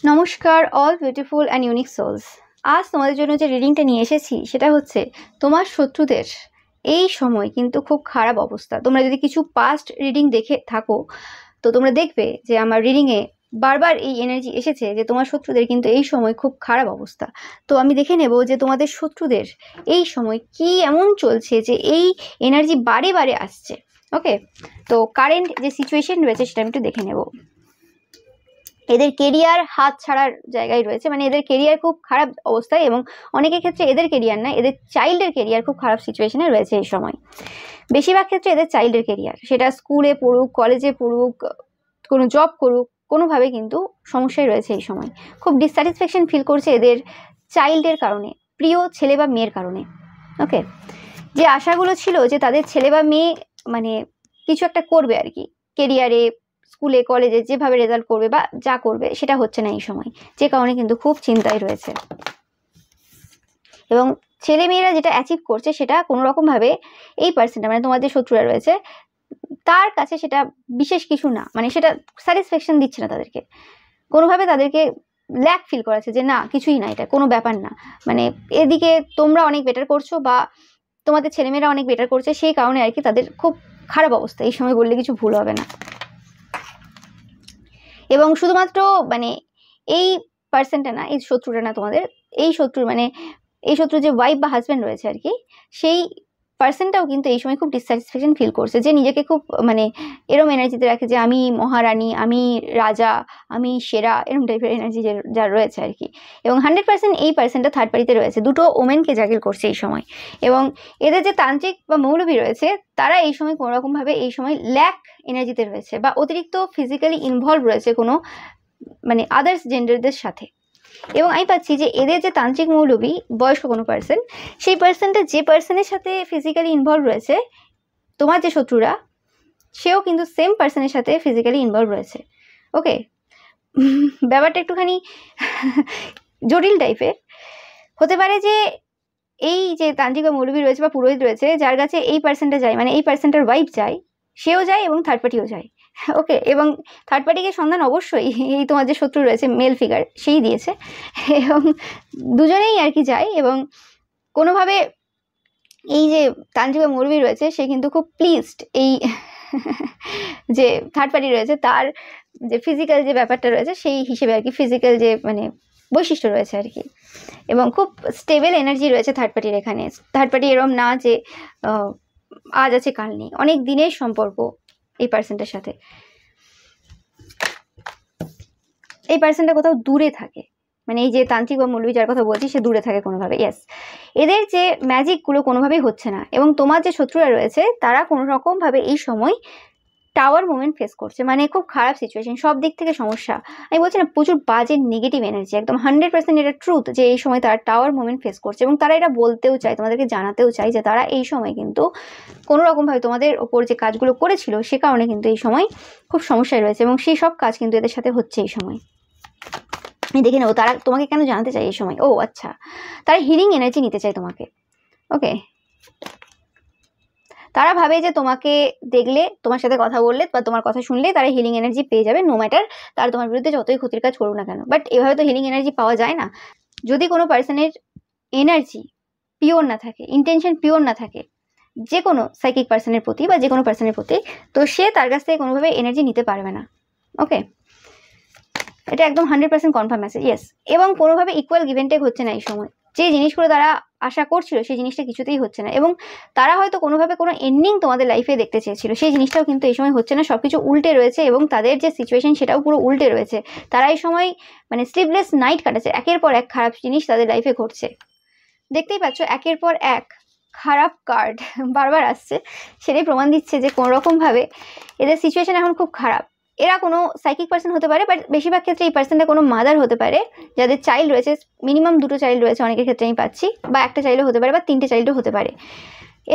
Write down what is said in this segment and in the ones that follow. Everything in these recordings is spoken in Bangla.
নমস্কার all beautiful and unique souls. আজ তোমাদের জন্য যে রিডিংটা নিয়ে এসেছি সেটা হচ্ছে তোমার শত্রুদের এই সময় কিন্তু খুব খারাপ অবস্থা। তোমরা যদি কিছু পাস্ট রিডিং দেখে থাকো তো তোমরা দেখবে যে আমার রিডিংয়ে বারবার এই এনার্জি এসেছে যে তোমার শত্রুদের কিন্তু এই সময় খুব খারাপ অবস্থা। তো আমি দেখে নেব যে তোমাদের শত্রুদের এই সময় কি এমন চলছে যে এই এনার্জি বারে বারে আসছে। ওকে, তো কারেন্ট যে সিচুয়েশন রয়েছে সেটা আমি একটু দেখে নেব। এদের কেরিয়ার হাত ছাড়ার জায়গায় রয়েছে, মানে এদের কেরিয়ার খুব খারাপ অবস্থায়, এবং অনেকের ক্ষেত্রে এদের কেরিয়ার না, এদের চাইল্ডের কেরিয়ার খুব খারাপ সিচুয়েশনে রয়েছে এই সময়। বেশিরভাগ ক্ষেত্রে এদের চাইল্ডের কেরিয়ার, সেটা স্কুলে পড়ুক, কলেজে পড়ুক, কোনো জব করুক, কোনোভাবে কিন্তু সমস্যায় রয়েছে এই সময়। খুব ডিসস্যাটিসফ্যাকশন ফিল করছে এদের চাইল্ডের কারণে, প্রিয় ছেলে বা মেয়ের কারণে। ওকে, যে আশাগুলো ছিল যে তাদের ছেলে বা মেয়ে মানে কিছু একটা করবে আর কি কেরিয়ারে, স্কুলে কলেজে যেভাবে রেজাল্ট করবে বা যা করবে সেটা হচ্ছে না এই সময়, যে কারণে কিন্তু খুব চিন্তায় রয়েছে। এবং ছেলে মেয়েরা যেটা অ্যাচিভ করছে সেটা কোনো রকমভাবে এই পার্সেন্টটা, মানে তোমার যে শত্রুরা রয়েছে তার কাছে সেটা বিশেষ কিছু না, মানে সেটা স্যাটিসফ্যাকশন দিচ্ছে না তাদেরকে, কোনোভাবে তাদেরকে ল্যাক ফিল করাচ্ছে যে না কিছুই না, এটা কোনো ব্যাপার না। মানে এদিকে তোমরা অনেক বেটার করছো বা তোমাদের ছেলেমেয়েরা অনেক বেটার করছে, সেই কারণে আর কি তাদের খুব খারাপ অবস্থা এই সময় বললে কিছু ভুল হবে না। এবং শুধুমাত্র মানে এই পার্সনটা না, এই শত্রুটা না তোমাদের, এই শত্রুর মানে এই শত্রুর যে ওয়াইফ বা হাজব্যান্ড রয়েছে আর কি, সেই পার্সনটাও কিন্তু এই সময় খুব ডিসস্যাটিসফ্যাকশন ফিল করছে, যে নিজেকে খুব মানে এরম এনার্জিতে রাখে যে আমি মহারানী, আমি রাজা, আমি সেরা, এরম টাইপের এনার্জি যার রয়েছে আর কি। এবং 100% এই পার্সনটা থার্ড পার্টিতে রয়েছে, দুটো ওমেনকে জাগিল করছে এই সময়। এবং এদের যে তান্ত্রিক বা মৌলবী রয়েছে তারা এই সময় কোনো রকমভাবে এই সময় ল্যাক এনার্জিতে রয়েছে বা অতিরিক্ত ফিজিক্যালি ইনভলভ রয়েছে কোনো মানে আদার্স জেন্ডারদের সাথে। এবং আমি পাচ্ছি যে এদের যে তান্ত্রিক মৌলবী বয়স্ক কোনো পার্সন, সেই পার্সনটা যে পার্সনের সাথে ফিজিক্যালি ইনভলভ রয়েছে, তোমার যে শত্রুরা, সেও কিন্তু সেম পার্সনের সাথে ফিজিক্যালি ইনভলভ রয়েছে। ওকে, ব্যাপারটা একটুখানি জটিল টাইপের হতে পারে। যে এই যে তান্ত্রিক বা মৌলবী রয়েছে বা পুরোহিত রয়েছে, যার কাছে এই পার্সনটা যায়, মানে এই পার্সনটার ওয়াইফ যায়, সেও যায় এবং থার্ড পার্টিও যায়। ওকে, এবং থার্ড পার্টিকে সন্ধান অবশ্যই এই তোমার যে শত্রু রয়েছে মেল ফিগার সেই দিয়েছে, এবং দুজনেই আর কি যায়। এবং কোনোভাবে এই যে তান্ত্রিক বা মৌলবী রয়েছে সে কিন্তু খুব প্লিজড এই যে থার্ড পার্টি রয়েছে তার যে ফিজিক্যাল যে ব্যাপারটা রয়েছে সেই হিসেবে আর কি, ফিজিক্যাল যে মানে বৈশিষ্ট্য রয়েছে আর কি। এবং খুব স্টেবল এনার্জি রয়েছে থার্ড পার্টির এখানে। থার্ড পার্টি এরম না যে আজ আছে কাল নেই, অনেক দিনের সম্পর্ক এই পার্সনটার সাথে। এই পার্সনটা কোথাও দূরে থাকে, মানে এই যে তান্ত্রিক বা মৌলবী যার কথা বলছি সে দূরে থাকে কোনোভাবে। ইয়েস, এদের যে ম্যাজিকগুলো কোনোভাবেই হচ্ছে না। এবং তোমার যে শত্রুরা রয়েছে তারা কোনো রকমভাবে এই সময় টাওয়ার মুভমেন্ট ফেস করছে, মানে খুব খারাপ সিচুয়েশন, সব দিক থেকে সমস্যা। আমি বলছি না, প্রচুর বাজে নেগেটিভ এনার্জি, একদম 100% এটা ট্রুথ যে এই সময় তারা টাওয়ার মুভমেন্ট ফেস করছে। এবং তারা এটা বলতেও চায়, তোমাদেরকে জানাতেও চায় যে তারা এই সময় কিন্তু কোনো রকমভাবে তোমাদের ওপর যে কাজগুলো করেছিল সে কারণে কিন্তু এই সময় খুব সমস্যায় রয়েছে, এবং সেই সব কাজ কিন্তু এদের সাথে হচ্ছে এই সময়। আমি দেখে নেবো তারা তোমাকে কেন জানাতে চাই এই সময়। ও আচ্ছা, তারা হিলিং এনার্জি নিতে চায় তোমাকে। ওকে, তারা ভাবে যে তোমাকে দেখলে, তোমার সাথে কথা বললে বা তোমার কথা শুনলে তারা হিলিং এনার্জি পেয়ে যাবে, নো ম্যাটার তারা তোমার বিরুদ্ধে যতই ক্ষতির কাজ করুক না কেন। বাট এভাবে তো হিলিং এনার্জি পাওয়া যায় না। যদি কোনো পার্সনের এনার্জি পিওর না থাকে, ইন্টেনশন পিওর না থাকে যে কোনো সাইকিক পার্সনের প্রতি বা যে কোনো পার্সনের প্রতি, তো সে তার কাছ থেকে কোনোভাবে এনার্জি নিতে পারবে না। ওকে, এটা একদম 100% কনফার্ম মেসেজ। ইয়েস, এবং কোনোভাবে ইকুয়াল গিভ এন্ড টেক হচ্ছে না এই সময়। যে জিনিসগুলো তারা আশা করছিল সেই জিনিসটা কিছুতেই হচ্ছে না, এবং তারা হয়তো কোনোভাবে কোনো এন্ডিং তোমাদের লাইফে দেখতে চেয়েছিল, সেই জিনিসটাও কিন্তু এই সময় হচ্ছে না। সবকিছু উল্টে রয়েছে এবং তাদের যে সিচুয়েশন সেটাও পুরো উল্টে রয়েছে। তারা এই সময় মানে স্লিপলেস নাইট কাটাচ্ছে, একের পর এক খারাপ জিনিস তাদের লাইফে ঘটছে। দেখতেই পাচ্ছ একের পর এক খারাপ কার্ড বারবার আসছে, সেটাই প্রমাণ দিচ্ছে যে কোনো রকমভাবে এদের সিচুয়েশন এখন খুব খারাপ। এরা কোনো সাইকিক পার্সন হতে পারে, বাট বেশিরভাগ ক্ষেত্রে এই পার্সনটা কোনো মাদার হতে পারে যাদের চাইল্ড রয়েছে, মিনিমাম 2টো চাইল্ড রয়েছে অনেকের ক্ষেত্রে আমি পাচ্ছি, বা একটা চাইল্ডও হতে পারে বা 3টে চাইল্ডও হতে পারে।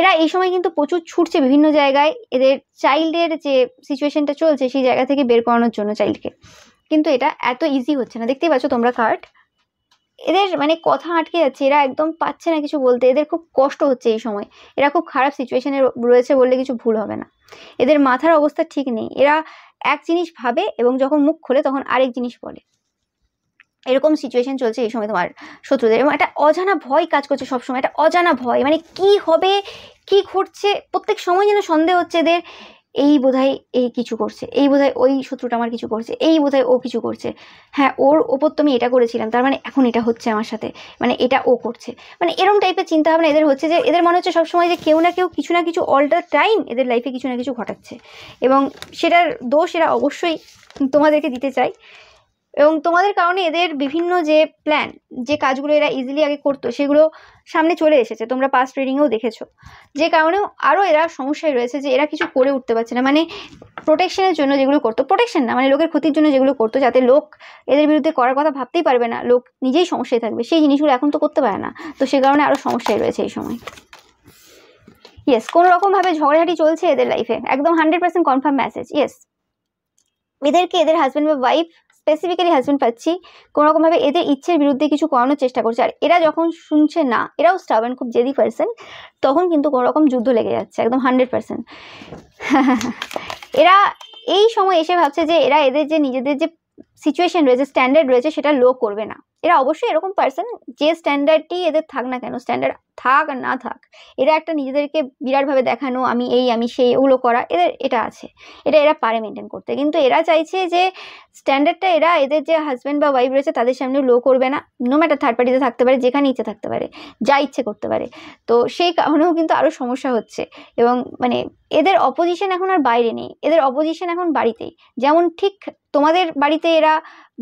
এরা এই সময় কিন্তু প্রচুর ছুটছে বিভিন্ন জায়গায় এদের চাইল্ডের যে সিচুয়েশনটা চলছে সেই জায়গা থেকে বের করানোর জন্য চাইল্ডকে, কিন্তু এটা এত ইজি হচ্ছে না। দেখতেই পাচ্ছ তোমরা কার্ড, এদের মানে কথা আটকে যাচ্ছে, এরা একদম পাচ্ছে না কিছু বলতে, এদের খুব কষ্ট হচ্ছে এই সময়, এরা খুব খারাপ সিচুয়েশনে রয়েছে বললে কিছু ভুল হবে না। এদের মাথার অবস্থা ঠিক নেই, এরা এক জিনিস ভাবে এবং যখন মুখ খোলে তখন আরেক জিনিস বলে। এরকম সিচুয়েশন চলছে এই সময় তোমার শত্রুদের, এবং একটা অজানা ভয় কাজ করছে সবসময়, একটা অজানা ভয়, মানে কি হবে কি ঘটছে প্রত্যেক সময় যেন সন্দেহ হচ্ছে এদের, এই বোধহয় এই কিছু করছে, এই বোধহয় ওই শত্রুটা আমার কিছু করছে, এই বোধহয় ও কিছু করছে, হ্যাঁ ওর ওপর তো আমি এটা করেছিলাম, তার মানে এখন এটা হচ্ছে আমার সাথে, মানে এটা ও করছে, মানে এরকম টাইপের চিন্তা ভাবনা এদের হচ্ছে, যে এদের মনে হচ্ছে সবসময় যে কেউ না কেউ কিছু না কিছু অল দ্য টাইম এদের লাইফে কিছু না কিছু ঘটাচ্ছে, এবং সেটার দোষ এরা অবশ্যই তোমাদেরকে দিতে চায়, এবং তোমাদের কারণে এদের বিভিন্ন যে প্ল্যান, যে কাজগুলো এরা ইজিলি আগে করতো সেগুলো সামনে চলে এসেছে, তোমরা পাস্ট রিডিংয়েও দেখেছো, যে কারণেও আরও এরা সমস্যায় রয়েছে, যে এরা কিছু করে উঠতে পারছে না, মানে প্রোটেকশনের জন্য যেগুলো করতো, প্রোটেকশন না মানে লোকের ক্ষতির জন্য যেগুলো করতো, যাতে লোক এদের বিরুদ্ধে করার কথা ভাবতেই পারবে না, লোক নিজেই সমস্যায় থাকবে, সেই জিনিসগুলো এখন তো করতে পারে না, তো সে কারণে আরও সমস্যায় রয়েছে এই সময়। ইয়েস, কোনো রকমভাবে ঝগড়াঝাটি চলছে এদের লাইফে, একদম 100% কনফার্ম মেসেজ। ইয়েস, এদেরকে এদের হাজব্যান্ড বা ওয়াইফ, স্পেসিফিক্যালি হাজব্যান্ড পাচ্ছি, কোনোরকমভাবে এদের ইচ্ছের বিরুদ্ধে কিছু করানোর চেষ্টা করছে, আর এরা যখন শুনছে না, এরাও স্টাবার্ন, খুব জেদি পার্সন, তখন কিন্তু কোনোরকম যুদ্ধ লেগে যাচ্ছে একদম 100%। এরা এই সময় এসে ভাবছে যে এরা এদের যে নিজেদের যে সিচুয়েশন রয়েছে, স্ট্যান্ডার্ড রয়েছে, সেটা লো করবে না। এরা অবশ্যই এরকম পার্সন, যে স্ট্যান্ডার্ডটি এদের থাক না কেন, স্ট্যান্ডার্ড থাক আর না থাক, এরা একটা নিজেদেরকে বিরাটভাবে দেখানো, আমি এই আমি সেই, ওগুলো করা এদের এটা আছে, এটা এরা পারে মেনটেন করতে, কিন্তু এরা চাইছে যে স্ট্যান্ডার্ডটা এরা এদের যে হাজব্যান্ড বা ওয়াইফ রয়েছে তাদের সামনে লো করবে না, নো ম্যাটার থার্ড পার্টিতে থাকতে পারে, যেখানে ইচ্ছে থাকতে পারে, যা ইচ্ছে করতে পারে, তো সেই কারণেও কিন্তু আরও সমস্যা হচ্ছে, এবং মানে এদের অপোজিশন এখন আর বাইরে নেই, এদের অপোজিশন এখন বাড়িতেই, যেমন ঠিক তোমাদের বাড়িতে এরা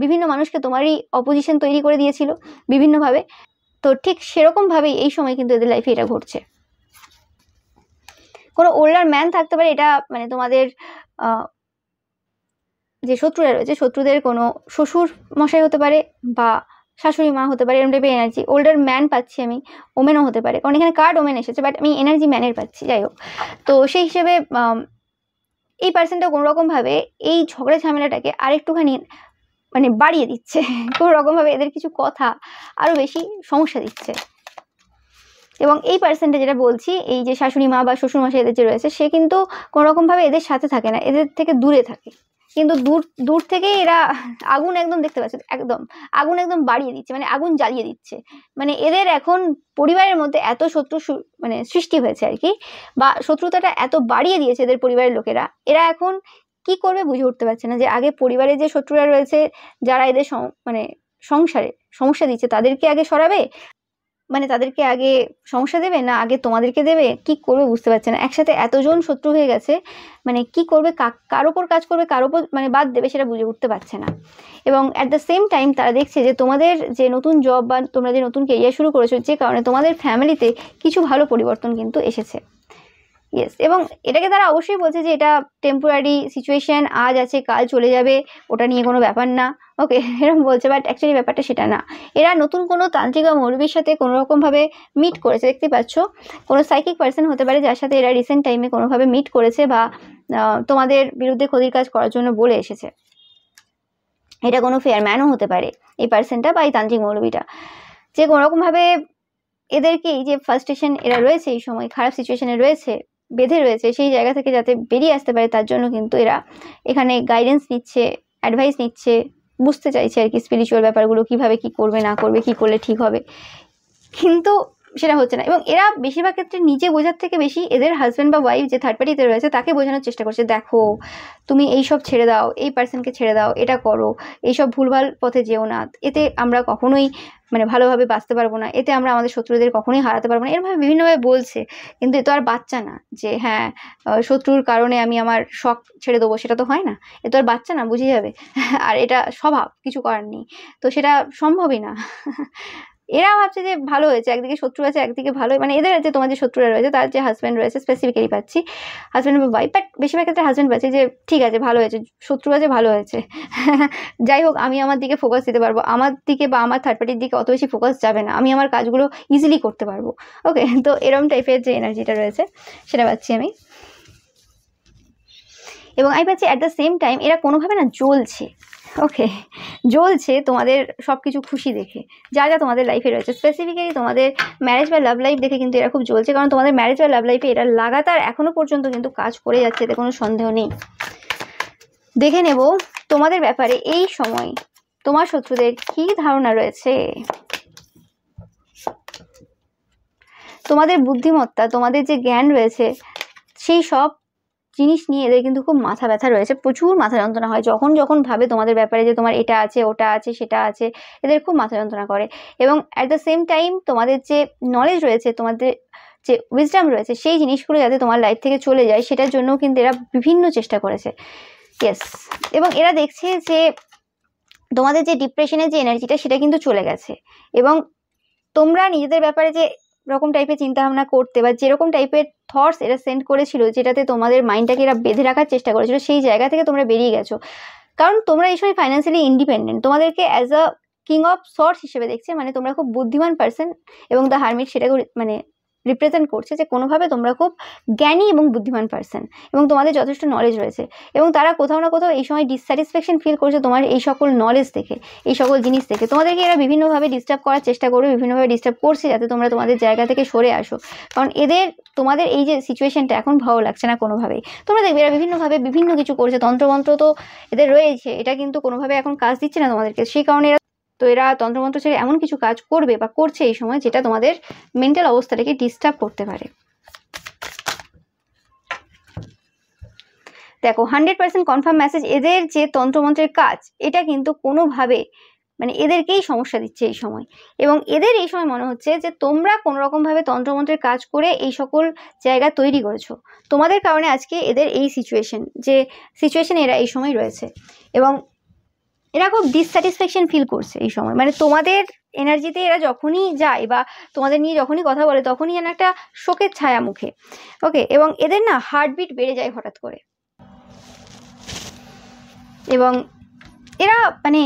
বিভিন্ন মানুষকে তোমারই অপোজিশন তৈরি করে দিয়েছিল বিভিন্নভাবে, তো ঠিক সেরকমভাবেই এই সময় কিন্তু এদের লাইফে এটা ঘটছে। কোনো ওল্ডার ম্যান থাকতে পারে, এটা মানে তোমাদের যে শত্রুরা রয়েছে, শত্রুদের কোনো শ্বশুর মশাই হতে পারে বা শাশুড়ি মা হতে পারে, এরকম টাইপের এনার্জি। ওল্ডার ম্যান পাচ্ছি আমি, ওমেনও হতে পারে, কারণ এখানে কার্ড ওমেন এসেছে, বাট আমি এনার্জি ম্যানের পাচ্ছি, যাই হোক। তো সেই হিসেবে এই পার্সনটা কোনোরকমভাবে এই ঝগড়া ঝামেলাটাকে আরেকটুখানি মানে বাড়িয়ে দিচ্ছে, কোনো রকমভাবে এদের কিছু কথা আরও বেশি সমস্যা দিচ্ছে, এবং এই পার্সনটা যেটা বলছি, এই যে শাশুড়ি মা বা শ্বশুরমশাই এদের যে রয়েছে, সে কিন্তু কোনোরকমভাবে এদের সাথে থাকে না, এদের থেকে দূরে থাকে, কিন্তু দূর থেকেই এরা আগুন একদম দেখতে পাচ্ছে, একদম আগুন একদম বাড়িয়ে দিচ্ছে, মানে আগুন জ্বালিয়ে দিচ্ছে, মানে এদের এখন পরিবারের মধ্যে এত শত্রু মানে সৃষ্টি হয়েছে আর কি, বা শত্রুতাটা এত বাড়িয়ে দিয়েছে এদের পরিবারের লোকেরা, এরা এখন কি করবে বুঝে উঠতে পারছে না, যে আগে পরিবারে যে শত্রুরা রয়েছে, যারা এদের মানে সংসারে সমস্যা দিচ্ছে, তাদেরকে আগে সরাবে, মানে তাদেরকে আগে সমস্যা দেবে, না আগে তোমাদেরকে দেবে, কি করবে বুঝতে পারছে না, একসাথে এতজন শত্রু হয়ে গেছে, মানে কি করবে, কার ওপর কাজ করবে, কার ওপর মানে বাদ দেবে, সেটা বুঝে উঠতে পারছে না, এবং অ্যাট দ্য সেম টাইম তারা দেখছে যে তোমাদের যে নতুন জব বা তোমরা যে নতুন কেরিয়ার শুরু করেছো, যে কারণে তোমাদের ফ্যামিলিতে কিছু ভালো পরিবর্তন কিন্তু এসেছে। ইয়েস, এবং এটাকে তারা অবশ্যই বলছে যে এটা টেম্পোরারি সিচুয়েশন, আজ আছে কাল চলে যাবে, ওটা নিয়ে কোনো ব্যাপার না, ওকে, এরকম বলছে, বাট অ্যাকচুয়ালি ব্যাপারটা সেটা না। এরা নতুন কোনো তান্ত্রিক বা মৌলবীর সাথে কোনো রকমভাবে মিট করেছে, দেখতে পাচ্ছ, কোনো সাইকিক পার্সন হতে পারে যার সাথে এরা রিসেন্ট টাইমে কোনোভাবে মিট করেছে, বা তোমাদের বিরুদ্ধে ক্ষতির কাজ করার জন্য বলে এসেছে। এটা কোনো ফেয়ারম্যানও হতে পারে এই পার্সনটা, বা এই তান্ত্রিক মৌলবীটা, যে কোনোরকমভাবে এদেরকে এই যে ফার্স্টেশন এরা রয়েছে, এই সময় খারাপ সিচুয়েশনে রয়েছে, বেঁধে রয়েছে, সেই জায়গা থেকে যাতে বেরিয়ে আসতে পারে, তার জন্য কিন্তু এরা এখানে গাইডেন্স নিচ্ছে, অ্যাডভাইস নিচ্ছে, বুঝতে চাইছে আর কি স্পিরিচুয়াল ব্যাপারগুলো, কিভাবে কি করবে না করবে, কি করলে ঠিক হবে, কিন্তু সেটা হচ্ছে না, এবং এরা বেশিরভাগ ক্ষেত্রে নিজে বোঝার থেকে বেশি এদের হাজব্যান্ড বা ওয়াইফ যে থার্ড পার্টিতে রয়েছে তাকে বোঝানোর চেষ্টা করছে, দেখো তুমি এইসব ছেড়ে দাও, এই পার্সনকে ছেড়ে দাও, এটা করো, এইসব ভুলভাল পথে যেও না, এতে আমরা কখনোই মানে ভালোভাবে বাঁচতে পারবো না, এতে আমরা আমাদের শত্রুদের কখনোই হারাতে পারবো না, এরভাবে বিভিন্নভাবে বলছে, কিন্তু এ তো আর বাচ্চা না যে হ্যাঁ শত্রুর কারণে আমি আমার শখ ছেড়ে দেবো, সেটা তো হয় না, এ তো আর বাচ্চা না, বুঝে যাবে, আর এটা স্বভাব, কিছু করার নেই, তো সেটা সম্ভবই না। এরা ভাবছে যে ভালো হয়েছে, একদিকে শত্রু আছে একদিকে ভালো, মানে এদের যে তোমার যে শত্রুরা রয়েছে তার যে হাজব্যান্ড রয়েছে, স্পেসিফিক্যালি পাচ্ছি হাজব্যান্ড বা ওয়াইফ, বাট বেশিরভাগ ক্ষেত্রে হাজব্যান্ড পাচ্ছি যে ঠিক আছে ভালো হয়েছে, শত্রু আছে ভালো হয়েছে, যাই হোক আমি আমার দিকে ফোকাস দিতে পারবো, আমার দিকে বা আমার থার্ড পার্টির দিকে অত বেশি ফোকাস যাবে না, আমি আমার কাজগুলো ইজিলি করতে পারবো, ওকে, তো এরকম টাইপের যে এনার্জিটা রয়েছে সেটা পাচ্ছি আমি, এবং আমি পাচ্ছি অ্যাট দ্য সেম টাইম এরা কোনোভাবে না জ্বলছে, ওকে, জ্বলছে তোমাদের সব কিছু খুশি দেখে, যা যা তোমাদের লাইফে রয়েছে, স্পেসিফিক্যালি তোমাদের ম্যারেজ বা লাভ লাইফ দেখে কিন্তু এরা খুব জ্বলছে, কারণ তোমাদের ম্যারেজ বা লাভ লাইফে এরা লাগাতার এখনো পর্যন্ত কিন্তু কাজ করে যাচ্ছে, এতে কোনো সন্দেহ নেই। দেখে নেব তোমাদের ব্যাপারে এই সময় তোমার শত্রুদের কি ধারণা রয়েছে? তোমাদের বুদ্ধিমত্তা, তোমাদের যে জ্ঞান রয়েছে, সেই সব জিনিস নিয়ে এদের কিন্তু খুব মাথা ব্যথা রয়েছে, প্রচুর মাথা যন্ত্রণা হয় যখন যখন ভাবে তোমাদের ব্যাপারে যে তোমার এটা আছে, ওটা আছে, সেটা আছে। এদের খুব মাথা যন্ত্রণা করে। এবং অ্যাট দ্য সেম টাইম তোমাদের যে নলেজ রয়েছে, তোমাদের যে উইজডম রয়েছে, সেই জিনিসগুলো যাতে তোমার লাইফ থেকে চলে যায়, সেটার জন্য কিন্তু এরা বিভিন্ন চেষ্টা করেছে। ইয়েস, এবং এরা দেখছে যে তোমাদের যে ডিপ্রেশনের যে এনার্জিটা, সেটা কিন্তু চলে গেছে। এবং তোমরা নিজেদের ব্যাপারে যে রকম টাইপের চিন্তা ভাবনা করতে বা যেরকম টাইপের থটস এরা সেন্ড করেছিল, যেটাতে তোমাদের মাইন্ডটাকে এরা বেঁধে রাখার চেষ্টা করেছিল, সেই জায়গা থেকে তোমরা বেরিয়ে গেছো। কারণ তোমরা এই সময় ফাইন্যান্সিয়ালি ইন্ডিপেন্ডেন্ট, তোমাদেরকে as a king of sorts হিসেবে দেখছে। মানে তোমরা খুব বুদ্ধিমান পার্সন, এবং দ্য হারমিট সেটাকে মানে রিপ্রেজেন্ট করছে যে কোনোভাবে তোমরা খুব জ্ঞানী এবং বুদ্ধিমান পার্সন, এবং তোমাদের যথেষ্ট নলেজ রয়েছে। এবং তারা কোথাও না কোথাও এই সময় ডিসস্যাটিসফ্যাকশন ফিল করছে তোমার এই সকল নলেজ থেকে, এই সকল জিনিস থেকে। তোমাদেরকে এরা বিভিন্নভাবে ডিস্টার্ব করার চেষ্টা করবে, বিভিন্নভাবে ডিস্টার্ব করছে যাতে তোমরা তোমাদের জায়গা থেকে সরে আসো। কারণ এদের তোমাদের এই যে সিচুয়েশনটা এখন ভালো লাগছে না কোনোভাবেই। তোমরা দেখবে এরা বিভিন্নভাবে বিভিন্ন কিছু করছে, তন্ত্রমন্ত্র তো এদের রয়েছে, এটা কিন্তু কোনোভাবে এখন কাজ দিচ্ছে না তোমাদেরকে। সেই কারণে এরা তন্ত্রমন্ত্র ছেড়ে এমন কিছু কাজ করবে বা করছে এই সময়, যেটা তোমাদের মেন্টাল অবস্থাটাকে ডিস্টার্ব করতে পারে। দেখো 100% কনফার্ম মেসেজ, এদের যে তন্ত্রমন্ত্রের কাজ, এটা কিন্তু কোনোভাবে মানে এদেরকেই সমস্যা দিচ্ছে এই সময়। এবং এদের এই সময় মনে হচ্ছে যে তোমরা কোনো রকমভাবে তন্ত্রমন্ত্রের কাজ করে এই সকল জায়গা তৈরি করেছো। তোমাদের কারণে আজকে এদের এই সিচুয়েশন এরা এই সময় রয়েছে। এবং এরা খুব ডিসস্যাটিসফ্যাকশন ফিল করছে এই সময়। মানে তোমাদের এনার্জিতে এরা যখনই যায় বা তোমাদের নিয়ে যখনই কথা বলে, তখনই যেন একটা শোকের ছায়া মুখে। ওকে, এবং এদের না হার্টবিট বেড়ে যায় হঠাৎ করে। এবং এরা মানে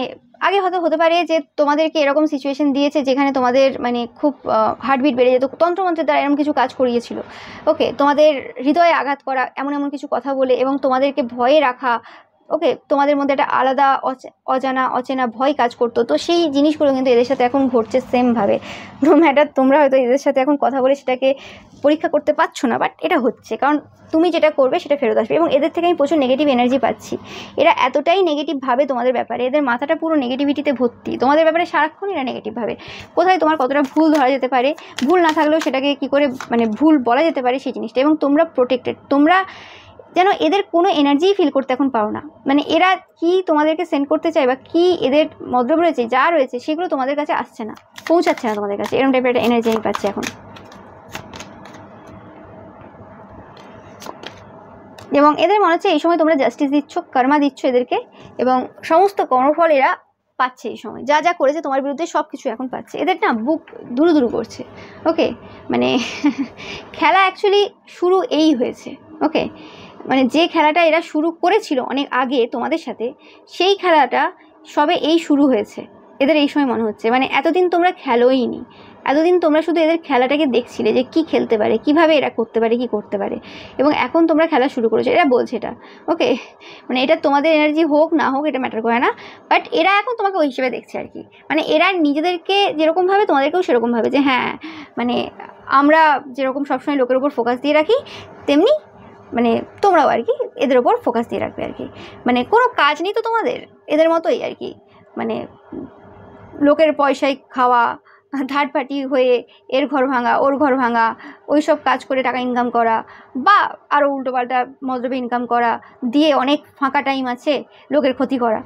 আগে হয়তো হতে পারে যে তোমাদেরকে এরকম সিচুয়েশন দিয়েছে যেখানে তোমাদের মানে খুব হার্টবিট বেড়ে যেত, তন্ত্রমন্ত্রের দ্বারা এরকম কিছু কাজ করিয়েছিল। ওকে, তোমাদের হৃদয়ে আঘাত করা, এমন এমন কিছু কথা বলে, এবং তোমাদেরকে ভয়ে রাখা। ওকে, তোমাদের মধ্যে একটা আলাদা অচেনা ভয় কাজ করতো। তো সেই জিনিসগুলো কিন্তু এদের সাথে এখন ঘটছে সেমভাবে। নো ম্যাটার তোমরা হয়তো এদের সাথে এখন কথা বলে সেটাকে পরীক্ষা করতে পারছো না, বাট এটা হচ্ছে, কারণ তুমি যেটা করবে সেটা ফেরত আসবে। এবং এদের থেকে আমি প্রচুর নেগেটিভ এনার্জি পাচ্ছি। এরা এতটাই নেগেটিভ ভাবে তোমাদের ব্যাপারে, এদের মাথাটা পুরো নেগেটিভিটিতে ভর্তি। তোমাদের ব্যাপারে সারাক্ষণ এরা নেগেটিভ ভাবে। কোথায় তোমার কতটা ভুল ধরা যেতে পারে, ভুল না থাকলেও সেটাকে কি করে মানে ভুল বলা যেতে পারে সেই জিনিসটা। এবং তোমরা প্রোটেক্টেড, তোমরা যেন এদের কোনো এনার্জি ফিল করতে এখন পারো না। মানে এরা কি তোমাদেরকে সেন্ড করতে চায় বা কি এদের মতলব রয়েছে, যা রয়েছে সেগুলো তোমাদের কাছে আসছে না, পৌঁছাচ্ছে না তোমাদের কাছে। এরকম টাইপের একটা এনার্জি আমি পাচ্ছি এখন। এবং এদের মনে হচ্ছে এই সময় তোমরা জাস্টিস দিচ্ছ, কর্মা দিচ্ছ এদেরকে, এবং সমস্ত কর্মফল এরা পাচ্ছে এই সময়। যা যা করেছে তোমার বিরুদ্ধে সব কিছু এখন পাচ্ছে। এদের না বুক দুরু দুরু করছে। ওকে, মানে খেলা অ্যাকচুয়ালি শুরু এই হয়েছে। ওকে, মানে যে খেলাটা এরা শুরু করেছিল অনেক আগে তোমাদের সাথে, সেই খেলাটা সবে এই শুরু হয়েছে এদের এই সময় মনে হচ্ছে। মানে এতদিন তোমরা খেলোই নি, এতদিন তোমরা শুধু এদের খেলাটাকে দেখছিলে যে কি খেলতে পারে, কিভাবে এরা করতে পারে, কি করতে পারে। এবং এখন তোমরা খেলা শুরু করেছো, এরা বলছে এটা। ওকে, মানে এটা তোমাদের এনার্জি হোক না হোক এটা ম্যাটার করে না, বাট এরা এখন তোমাকে ওই হিসেবে দেখছে আর কি। মানে এরা নিজেদেরকে যেরকমভাবে তোমাদেরকেও সেরকমভাবে, যে হ্যাঁ মানে আমরা যেরকম সবসময় লোকের উপর ফোকাস দিয়ে রাখি, তেমনি মানে তোমরাও আর কি এদের ওপর ফোকাস দিয়ে রাখবে আর কি। মানে কোনো কাজ নেই তো তোমাদের, এদের মতোই আর কি। মানে লোকের পয়সায় খাওয়া, থার্ড পার্টি হয়ে এর ঘর ভাঙা, ওর ঘর ভাঙা, ওই সব কাজ করে টাকা ইনকাম করা, বা আরও উল্টোপাল্টা মতলবে ইনকাম করা, দিয়ে অনেক ফাঁকা টাইম আছে লোকের ক্ষতি করা।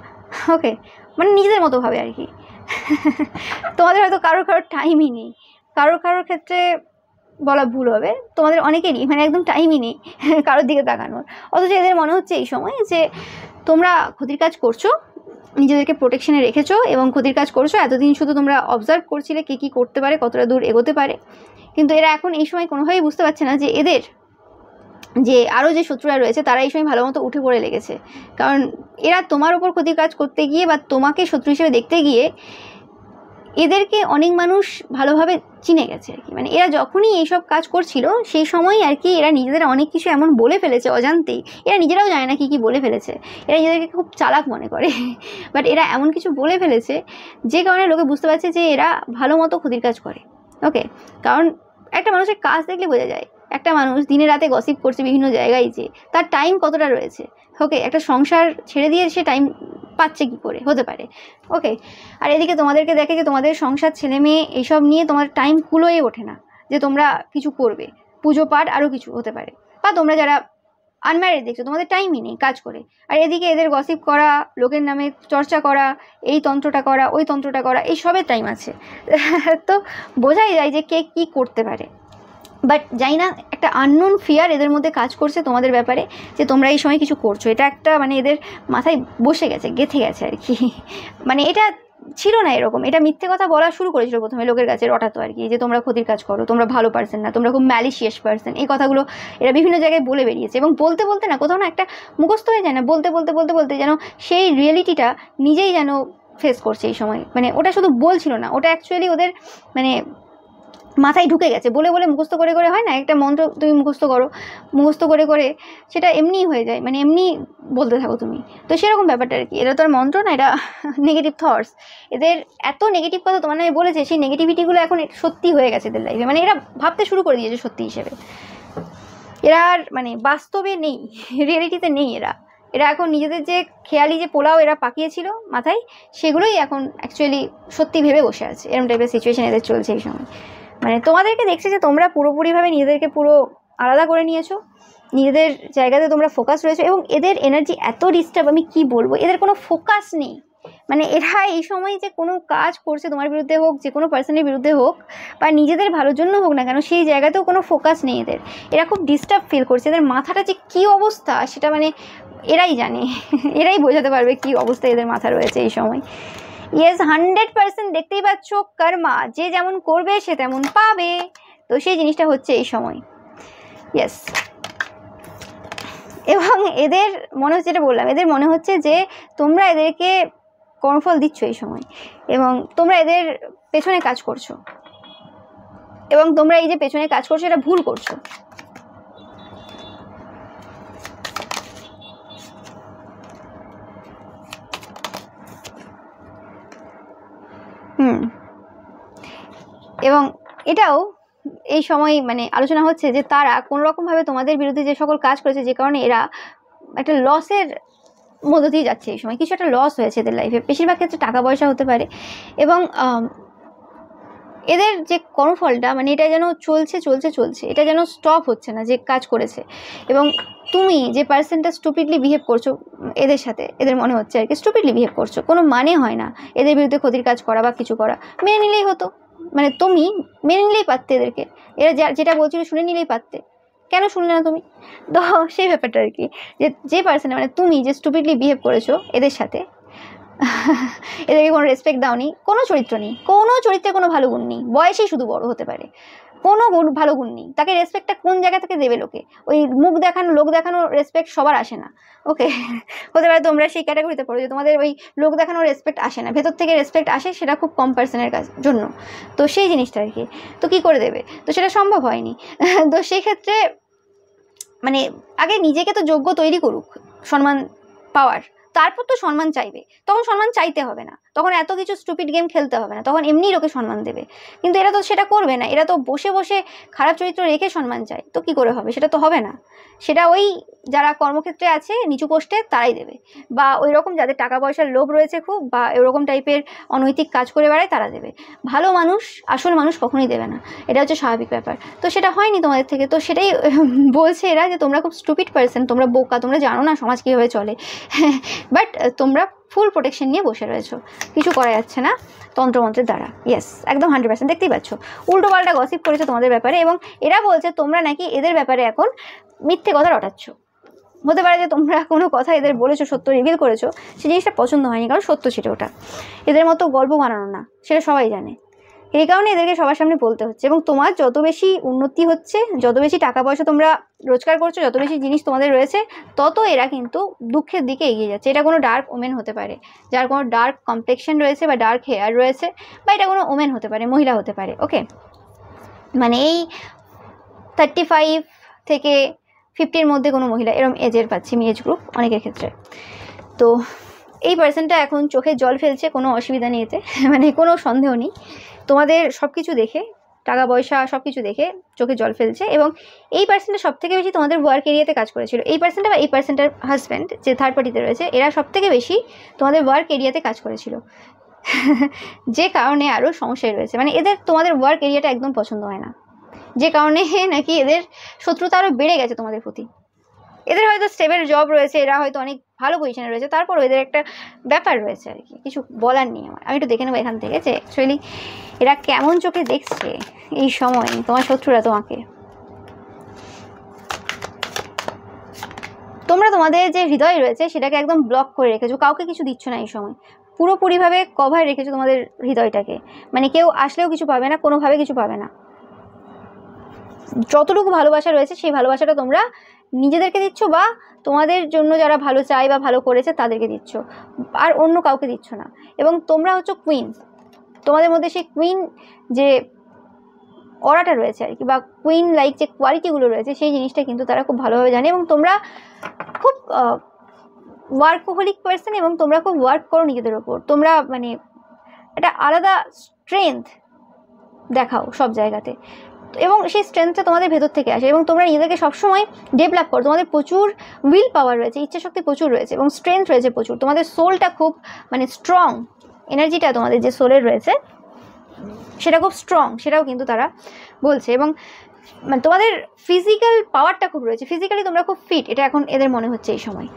ওকে, মানে নিজেদের মতো ভাবে আর কি। তোমাদের হয়তো কারোর টাইমই নেই, কারোর ক্ষেত্রে বলা ভুল হবে, তোমাদের অনেকেরই মানে একদম টাইমই নেই কারোর দিকে তাকানোর। অথচ এদের মনে হচ্ছে এই সময় যে তোমরা ক্ষতির কাজ করছো, নিজেদেরকে প্রোটেকশনে রেখেছো এবং ক্ষতির কাজ করছো। এতদিন শুধু তোমরা অবজার্ভ করছিলে কে কী করতে পারে, কতটা দূর এগোতে পারে। কিন্তু এরা এখন এই সময় কোনোভাবেই বুঝতে পারছে না যে এদের যে আরও যে শত্রুরা রয়েছে তারা এই সময় ভালো মতো উঠে পড়ে লেগেছে। কারণ এরা তোমার ওপর ক্ষতির কাজ করতে গিয়ে বা তোমাকে শত্রু হিসেবে দেখতে গিয়ে এদেরকে অনেক মানুষ ভালোভাবে চিনে গেছে আর কি। মানে এরা যখনই এইসব কাজ করছিল সেই সময় আর কি এরা নিজেদের অনেক কিছু এমন বলে ফেলেছে অজান্তেই, এরা নিজেরাও জানে না কি বলে ফেলেছে। এরা নিজেদেরকে খুব চালাক মনে করে, বাট এরা এমন কিছু বলে ফেলেছে যে কারণে লোকে বুঝতে পারছে যে এরা ভালো মতো ক্ষতির কাজ করে। ওকে, কারণ একটা মানুষের কাজ দেখলে বোঝা যায়, একটা মানুষ দিনে রাতে গসিপ করছে বিভিন্ন জায়গায়, যে তার টাইম কতটা রয়েছে। ওকে, একটা সংসার ছেড়ে দিয়ে সে টাইম পাচ্ছে কি করে, হতে পারে। ওকে, আর এদিকে তোমাদেরকে দেখে যে তোমাদের সংসার, ছেলে মেয়ে এইসব নিয়ে তোমার টাইম কুলোয় ওঠে না যে তোমরা কিছু করবে, পুজো পাঠ আরও কিছু হতে পারে। বা তোমরা যারা আনম্যারিড দেখছো, তোমাদের টাইমই নেই কাজ করে। আর এদিকে এদের গসিপ করা, লোকের নামে চর্চা করা, এই তন্ত্রটা করা, ওই তন্ত্রটা করা, এই সবের টাইম আছে। তো বোঝাই যায় যে কে কী করতে পারে। বাট জানি না, একটা আননোন ফিয়ার এদের মধ্যে কাজ করছে তোমাদের ব্যাপারে, যে তোমরা এই সময় কিছু করছো। এটা একটা মানে এদের মাথায় বসে গেছে, গেঁথে গেছে আর কি। মানে এটা ছিল না এরকম, এটা মিথ্যে কথা বলা শুরু করেছিল প্রথমে লোকের কাছে রটাতো আর কি, যে তোমরা ক্ষতির কাজ করো, তোমরা ভালো পার্সন না, তোমরা খুব ম্যালিশিয়াস পার্সন। এই কথাগুলো এরা বিভিন্ন জায়গায় বলে বেরিয়েছে, এবং বলতে বলতে না কোথাও না একটা মুখস্থ হয়ে যায় না, বলতে বলতে বলতে বলতে যেন সেই রিয়েলিটিটা নিজেই যেন ফেস করছে এই সময়। মানে ওটা শুধু বলছিল না, ওটা অ্যাকচুয়ালি ওদের মানে মাথায় ঢুকে গেছে। বলে বলে মুখস্থ করে করে হয় না, একটা মন্ত্র তুমি মুখস্থ করো, মুখস্থ করে করে সেটা এমনিই হয়ে যায়, মানে এমনি বলতে থাকো তুমি। তো সেরকম ব্যাপারটা আর কি। এটা তো আর মন্ত্র না, এটা নেগেটিভ থটস। এদের এত নেগেটিভ কথা তোমার নামে বলেছে, সেই নেগেটিভিটিগুলো এখন সত্যি হয়ে গেছে এদের লাইফে। মানে এরা ভাবতে শুরু করে দিয়েছে সত্যি হিসেবে। এরা আর মানে বাস্তবে নেই, রিয়েলিটিতে নেই এরা। এরা এখন নিজেদের যে খেয়ালি যে পোলাও এরা পাকিয়েছিল মাথায়, সেগুলোই এখন অ্যাকচুয়ালি সত্যি ভেবে বসে আছে। এরকম টাইপের সিচুয়েশন এদের চলছে এই সময়। মানে তোমাদেরকে দেখছে যে তোমরা পুরোপুরিভাবে নিজেদেরকে পুরো আলাদা করে নিয়েছো, নিজেদের জায়গাতে তোমরা ফোকাস রয়েছো, এবং এদের এনার্জি এত ডিস্টার্ব, আমি কি বলবো, এদের কোনো ফোকাস নেই। মানে এরা এই সময় যে কোনো কাজ করছে তোমার বিরুদ্ধে হোক, যে কোনো পার্সনের বিরুদ্ধে হোক, বা নিজেদের ভালোর জন্য হোক না কেন, সেই জায়গাতেও কোনো ফোকাস নেই এদের। এরা খুব ডিস্টার্ব ফিল করছে। এদের মাথাটা যে কী অবস্থা সেটা মানে এরাই জানে, এরাই বোঝাতে পারবে কী অবস্থা এদের মাথা রয়েছে এই সময়। ইয়েস, 100% দেখতেই পাচ্ছ, কর্মা যে যেমন করবে সে তেমন পাবে। তো সেই জিনিসটা হচ্ছে এই সময়। ইয়েস, এবং এদের মনে হচ্ছে, যেটা বললাম, এদের মনে হচ্ছে যে তোমরা এদেরকে কর্মফল দিচ্ছ এই সময়, এবং তোমরা এদের পেছনে কাজ করছো, এবং তোমরা এই যে পেছনে কাজ করছো এটা ভুল করছো। এবং এটাও এই সময় মানে আলোচনা হচ্ছে যে তারা কোনোরকমভাবে তোমাদের বিরুদ্ধে যে সকল কাজ করেছে, যে কারণে এরা একটা লসের মধ্য দিয়ে যাচ্ছে এই সময়। কিছু একটা লস হয়েছে এদের লাইফে, বেশিরভাগ ক্ষেত্রে টাকা পয়সা হতে পারে। এবং এদের যে কর্মফলটা মানে এটা যেন চলছে চলছে চলছে, এটা যেন স্টপ হচ্ছে না যে কাজ করেছে। এবং তুমি যে পার্সনটা স্টুপিডলি বিহেভ করছো এদের সাথে, এদের মনে হচ্ছে আর কি স্টুপিডলি বিহেভ করছো, কোনো মানে হয় না এদের বিরুদ্ধে ক্ষতির কাজ করা বা কিছু করা। মেনে নিলেই হতো, মানে তুমি মেনে নিলেই পারতে এদেরকে, এরা যেটা বলছিল শুনে নিলেই পারতে, কেন শুনলে না তুমি? তো সেই ব্যাপারটা আর কি, যে পার্সনে মানে তুমি যে স্টুপিডলি বিহেভ করেছো এদের সাথে, এদেরকে কোনো রেসপেক্ট দাওনি, কোনো চরিত্র নেই, কোনো চরিত্রে কোনো ভালো গুণ নেই, বয়সেই শুধু বড় হতে পারে, কোনো ভালো গুণ নেই। তাকে রেসপেক্টটা কোন জায়গা থেকে দেবে লোকে? ওই মুখ দেখানো, লোক দেখানো রেসপেক্ট সবার আসে না। ওকে, হতে পারে তোমরা সেই ক্যাটাগরিতে পড়ো যে তোমাদের ওই লোক দেখানোর রেসপেক্ট আসে না, ভেতর থেকে রেসপেক্ট আসে, সেটা খুব কম পার্সনের জন্য। তো সেই জিনিসটা আর কি, তো কী করে দেবে? তো সেটা সম্ভব হয়নি। তো সেই ক্ষেত্রে মানে আগে নিজেকে তো যোগ্য তৈরি করুক সম্মান পাওয়ার, তারপর তো সম্মান চাইবে। তখন সম্মান চাইতে হবে না, তখন এত কিছু স্টুপিড গেম খেলতে হবে না, তখন এমনিই লোকে সম্মান দেবে। কিন্তু এরা তো সেটা করবে না, এরা তো বসে বসে খারাপ চরিত্র রেখে সম্মান চায়। তো কি করে হবে? সেটা তো হবে না। সেটা ওই যারা কর্মক্ষেত্রে আছে নিচু পোস্টে তারাই দেবে, বা ওই রকম যাদের টাকা পয়সার লোভ রয়েছে খুব, বা এরকম টাইপের অনৈতিক কাজ করে বেড়ায় তারা দেবে। ভালো মানুষ, আসল মানুষ কখনোই দেবে না, এটা হচ্ছে স্বাভাবিক ব্যাপার। তো সেটা হয়নি তোমাদের থেকে, তো সেটাই বলছে এরা যে তোমরা খুব স্টুপিড পার্সন, তোমরা বোকা, তোমরা জানো না সমাজ কীভাবে চলে। বাট তোমরা ফুল প্রোটেকশন নিয়ে বসে রয়েছো, কিছু করা যাচ্ছে না তন্ত্রমন্ত্রের দ্বারা। ইয়েস, একদম 100% দেখতেই পাচ্ছ। উল্টো পাল্টা গসিপ করেছো তোমাদের ব্যাপারে, এবং এরা বলছে তোমরা নাকি এদের ব্যাপারে এখন মিথ্যে কথা রটাচ্ছ। হতে পারে যে তোমরা কোনো কথা এদের বলেছো, সত্য রিভিল করেছো, সেই জিনিসটা পছন্দ হয়নি, কারণ সত্য ছিল ওটা। এদের মতো গল্প বানানো না, সেটা সবাই জানে। এই কারণে এদেরকে সবার সামনে বলতে হচ্ছে। এবং তোমার যত বেশি উন্নতি হচ্ছে, যত বেশি টাকা পয়সা তোমরা রোজগার করছো, যত বেশি জিনিস তোমাদের রয়েছে, তত এরা কিন্তু দুঃখের দিকে এগিয়ে যাচ্ছে। এটা কোনো ডার্ক ওমেন হতে পারে, যার কোনো ডার্ক কমপ্লেক্সন রয়েছে বা ডার্ক হেয়ার রয়েছে, বা এটা কোনো ওমেন হতে পারে, মহিলা হতে পারে। ওকে, মানে এই 35 থেকে 50-র মধ্যে কোনো মহিলা, এরকম এজের পাচ্ছি আমি, এজ গ্রুপ অনেকের ক্ষেত্রে। তো এই পার্সনটা এখন চোখে জল ফেলছে, কোনো অসুবিধা নেই এতে, মানে কোনো সন্দেহ নেই। তোমাদের সব কিছু দেখে টাকা পয়সা সব কিছু দেখে চোখে জল ফেলছে। এবং এই পার্সনটা সব থেকে বেশি তোমাদের ওয়ার্ক এরিয়াতে কাজ করেছিল। এই পার্সনটা বা এই পার্সনটার হাজব্যান্ড যে থার্ড পার্টিতে রয়েছে, এরা সব থেকে বেশি তোমাদের ওয়ার্ক এরিয়াতে কাজ করেছিল। যে কারণে আরও সমস্যায় রয়েছে, মানে এদের তোমাদের ওয়ার্ক এরিয়াটা একদম পছন্দ হয় না, যে কারণে নাকি এদের শত্রুতা আরও বেড়ে গেছে তোমাদের প্রতি। এদের হয়তো স্টেবল জব রয়েছে, এরা হয়তো অনেক ভালো পজিশনে রয়েছে, তারপরও এদের একটা ব্যাপার রয়েছে আর কি, কিছু বলার নেই আমার। আমি একটু দেখে নেবো এখান থেকে যে অ্যাকচুয়ালি এরা কেমন চোখে দেখছে এই সময় তোমার শত্রুরা তোমাকে। তোমরা তোমাদের যে হৃদয় রয়েছে সেটাকে একদম ব্লক করে রেখেছো, কাউকে কিছু দিচ্ছ না এই সময়, পুরোপুরিভাবে কভার রেখেছো তোমাদের হৃদয়টাকে, মানে কেউ আসলেও কিছু পাবে না, কোনোভাবে কিছু পাবে না। যতটুকু ভালোবাসা রয়েছে সেই ভালোবাসাটা তোমরা নিজেদেরকে দিচ্ছ, বা তোমাদের জন্য যারা ভালো চায় বা ভালো করেছে তাদেরকে দিচ্ছ, আর অন্য কাউকে দিচ্ছ না। এবং তোমরা হচ্ছে কুইন, তোমাদের মধ্যে সেই কুইন যে অরাটা রয়েছে আর কি, বা কুইন লাইক যে কোয়ালিটিগুলো রয়েছে সেই জিনিসটা কিন্তু তারা খুব ভালোভাবে জানে। এবং তোমরা খুব ওয়ার্কহোলিক পার্সন, এবং তোমরা খুব ওয়ার্ক করো নিজেদের ওপর, তোমরা মানে একটা আলাদা স্ট্রেংথ দেখাও সব জায়গাতে, এবং সেই স্ট্রেংথটা তোমাদের ভেতর থেকে আসে, এবং তোমরা নিজেদেরকে সবসময় ডেভেলপ করো। তোমাদের প্রচুর উইল পাওয়ার রয়েছে, ইচ্ছাশক্তি প্রচুর রয়েছে, এবং স্ট্রেংথ রয়েছে প্রচুর। তোমাদের সোলটা খুব মানে স্ট্রং, এনার্জিটা তোমাদের যে সোলের রয়েছে সেটা খুব স্ট্রং, সেটাও কিন্তু তারা বলছে। এবং মানে তোমাদের ফিজিক্যাল পাওয়ারটা খুব রয়েছে, ফিজিক্যালি তোমরা খুব ফিট, এটা এখন এদের মনে হচ্ছে এই সময়।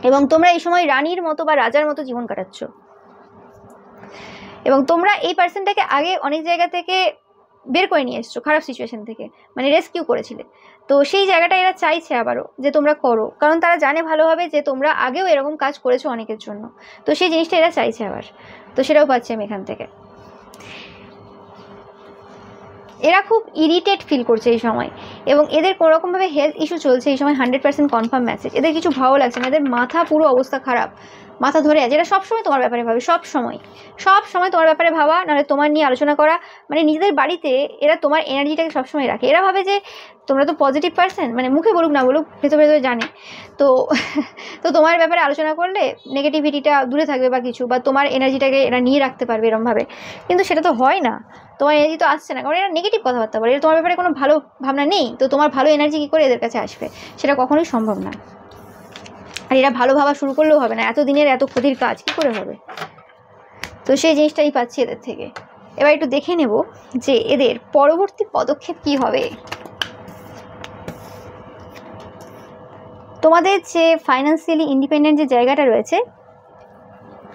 এবং তোমরা এই সময় রানীর মতো বা রাজার মতো জীবন কাটাচ্ছ। এবং তোমরা এই পার্সনটাকে আগে অনেক জায়গা থেকে বের করে নিয়ে এসছো, খারাপ সিচুয়েশন থেকে, মানে রেস্কিউ করেছিলে। তো সেই জায়গাটা এরা চাইছে আবারও যে তোমরা করো, কারণ তারা জানে ভালোভাবে যে তোমরা আগেও এরকম কাজ করেছো অনেকের জন্য, তো সেই জিনিসটা এরা চাইছে আবার। তো সেটাও পাচ্ছি আমি এখান থেকে। এরা খুব ইরিটেট ফিল করছে এই সময়, এবং এদের কোনোরকমভাবে হেলথ ইস্যু চলছে এই সময়, 100% কনফার্ম মেসেজ। এদের কিছু ভালো লাগছে না, এদের মাথা পুরো অবস্থা খারাপ, মাথা ধরে আছে। এরা সবসময় তোমার ব্যাপারে ভাবে, সব সময় তোমার ব্যাপারে ভাবা, নাহলে তোমার নিয়ে আলোচনা করা, মানে নিজেদের বাড়িতে এরা তোমার এনার্জিটাকে সবসময় রাখে। এরা ভাবে যে তোমরা তো পজিটিভ পার্সন, মানে মুখে বলুক না বলুক ভেতরে ভেতরে জানে, তো তো তোমার ব্যাপারে আলোচনা করলে নেগেটিভিটিটা দূরে থাকবে বা কিছু, বা তোমার এনার্জিটাকে এরা নিয়ে রাখতে পারবে এরমভাবে। কিন্তু সেটা তো হয় না, তোমার এনার্জি তো আসছে না, কারণ এরা নেগেটিভ কথাবার্তা বলে, এরা তোমার ব্যাপারে কোনো ভালো ভাবনা নেই, তো তোমার ভালো এনার্জি কী করে এদের কাছে আসবে, সেটা কখনোই সম্ভব না। আর এরা ভালো ভাবা শুরু করলেও হবে না, এত দিনের এত ক্ষতির কাজ কী করে হবে। তো সেই জিনিসটাই পাচ্ছি এদের থেকে। এবার একটু দেখে নেব যে এদের পরবর্তী পদক্ষেপ কি হবে। তোমাদের যে ফাইন্যান্সিয়ালি ইন্ডিপেন্ডেন্ট যে জায়গাটা রয়েছে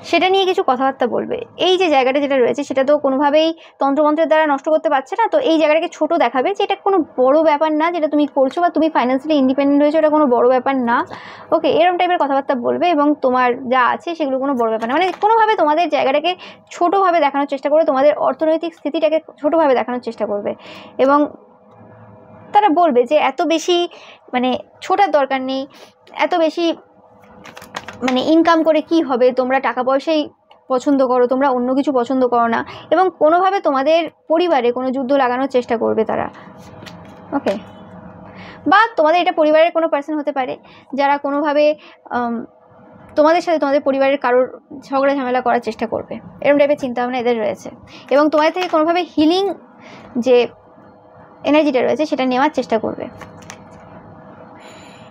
সেটা নিয়ে কিছু কথাবার্তা বলবে। এই যে জায়গাটা যেটা রয়েছে সেটা তো কোনোভাবেই তন্ত্রমন্ত্রের দ্বারা নষ্ট করতে পারছে না, তো এই জায়গাটাকে ছোট দেখাবে যে এটা কোনো বড় ব্যাপার না যেটা তুমি করছো, বা তুমি ফাইন্যান্সিয়ালি ইন্ডিপেন্ডেন্ট হয়েছো, এটা কোনো বড় ব্যাপার না। ওকে, এরকম টাইপের কথাবার্তা বলবে, এবং তোমার যা আছে সেগুলো কোনো বড় ব্যাপার না, মানে কোনোভাবে তোমাদের জায়গাটাকে ছোটোভাবে দেখানোর চেষ্টা করবে, তোমাদের অর্থনৈতিক স্থিতিটাকে ছোটোভাবে দেখানোর চেষ্টা করবে। এবং তারা বলবে যে এত বেশি মানে ছোটার দরকার নেই, এত বেশি মানে ইনকাম করে কি হবে, তোমরা টাকা পয়সাই পছন্দ করো, তোমরা অন্য কিছু পছন্দ করো না। এবং কোনোভাবে তোমাদের পরিবারে কোনো যুদ্ধ লাগানোর চেষ্টা করবে তারা। ওকে, বা তোমাদের এটা পরিবারের কোনো পার্সন হতে পারে যারা কোনোভাবে তোমাদের সাথে তোমাদের পরিবারের কারোর ঝগড়া ঝামেলা করার চেষ্টা করবে, এরকম টাইপের চিন্তাভাবনা এদের রয়েছে। এবং তোমাদের থেকে কোনোভাবে হিলিং যে এনার্জিটা রয়েছে সেটা নেওয়ার চেষ্টা করবে।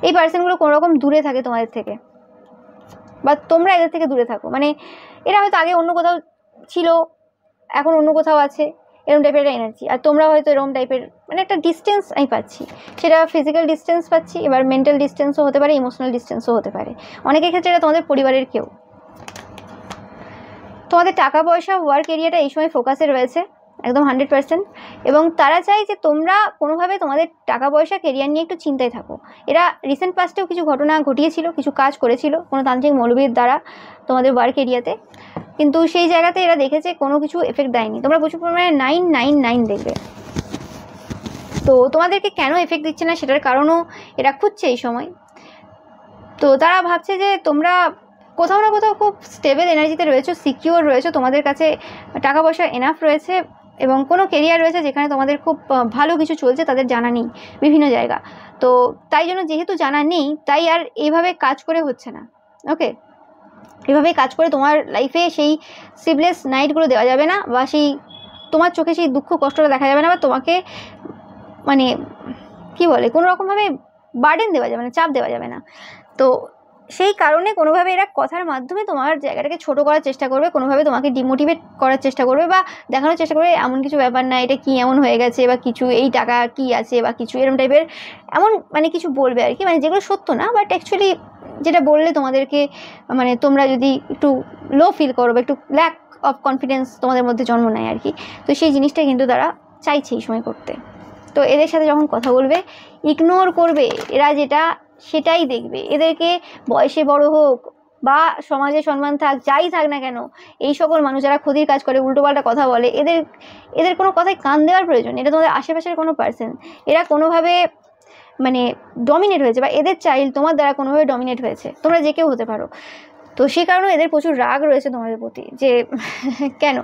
এই পার্সনগুলো কোনোরকম দূরে থাকে তোমাদের থেকে, বা তোমরা এদের থেকে দূরে থাকো, মানে এরা হয়তো আগে অন্য কোথাও ছিল, এখন অন্য কোথাও আছে, এরকম টাইপের একটা এনার্জি। আর তোমরা হয়তো এরকম টাইপের মানে একটা ডিস্টেন্স আমি পাচ্ছি, সেটা ফিজিক্যাল ডিস্টেন্স পাচ্ছি, এবার মেন্টাল ডিস্টেন্সও হতে পারে, ইমোশনাল ডিস্টেন্সও হতে পারে। অনেকের ক্ষেত্রে এটা তোমাদের পরিবারের কেউ। তোমাদের টাকা পয়সা ওয়ার্ক এরিয়াটা এই সময় ফোকাসে রয়েছে একদম 100%, এবং তারা চায় যে তোমরা কোনোভাবে তোমাদের টাকা পয়সা কেরিয়ার নিয়ে একটু চিন্তায় থাকো। এরা রিসেন্ট পাস্টেও কিছু ঘটনা ঘটিয়েছিল, কিছু কাজ করেছিল কোনো তান্ত্রিক মৌলবীর দ্বারা তোমাদের ওয়ার্ক এরিয়াতে, কিন্তু সেই জায়গাতে এরা দেখেছে কোনো কিছু এফেক্ট দেয়নি। তোমরা প্রচুর পরিমাণে 999 দেখবে, তো তোমাদেরকে কেন এফেক্ট দিচ্ছে না সেটার কারণও এরা খুঁজছে এই সময়। তো তারা ভাবছে যে তোমরা কোথাও না কোথাও খুব স্টেবল এনার্জিতে রয়েছো, সিকিওর রয়েছো, তোমাদের কাছে টাকা পয়সা এনাফ রয়েছে, এবং কোনো কেরিয়ার রয়েছে যেখানে তোমাদের খুব ভালো কিছু চলছে, তাদের জানা নেই বিভিন্ন জায়গা। তো তাই জন্য যেহেতু জানা নেই, তাই আর এইভাবে কাজ করে হচ্ছে না। ওকে, এভাবে কাজ করে তোমার লাইফে সেই স্লিপলেস নাইটগুলো দেওয়া যাবে না, বা সেই তোমার চোখে সেই দুঃখ কষ্টটা দেখা যাবে না, বা তোমাকে মানে কি বলে কোনো রকমভাবে বার্ডেন দেওয়া যাবে না, চাপ দেওয়া যাবে না। তো সেই কারণে কোনোভাবে এরা কথার মাধ্যমে তোমার জায়গাটাকে ছোট করার চেষ্টা করবে, কোনোভাবে তোমাকে ডিমোটিভেট করার চেষ্টা করবে, বা দেখানোর চেষ্টা করবে এমন কিছু ব্যাপার না, এটা কি এমন হয়ে গেছে, বা কিছু এই টাকা কি আছে, বা কিছু এরকম টাইপের এমন মানে কিছু বলবে আর কি, মানে যেগুলো সত্য না, বাট অ্যাকচুয়ালি যেটা বললে তোমাদেরকে মানে তোমরা যদি একটু লো ফিল করো বা একটু ল্যাক অফ কনফিডেন্স তোমাদের মধ্যে জন্ম নেয় আর কি, তো সেই জিনিসটা কিন্তু তারা চাইছে এই সময় করতে। তো এদের সাথে যখন কথা বলবে ইগনোর করবে, এরা যেটা সেটাই দেখবে। এদেরকে বয়সে বড় হোক বা সমাজে সম্মান থাক, যাই থাক না কেন, এই সকল মানুষ যারা ক্ষতির কাজ করে, উল্টোপাল্টা কথা বলে, এদের কোনো কথায় কান দেওয়ার প্রয়োজন। এটা তোমাদের আশেপাশের কোনো পার্সন, এরা কোনোভাবে মানে ডমিনেট হয়েছে, বা এদের চাইল্ড তোমার দ্বারা কোনোভাবে ডমিনেট হয়েছে, তোমরা যে কেউ হতে পারো। তো সেই কারণে এদের প্রচুর রাগ রয়েছে তোমাদের প্রতি, যে কেন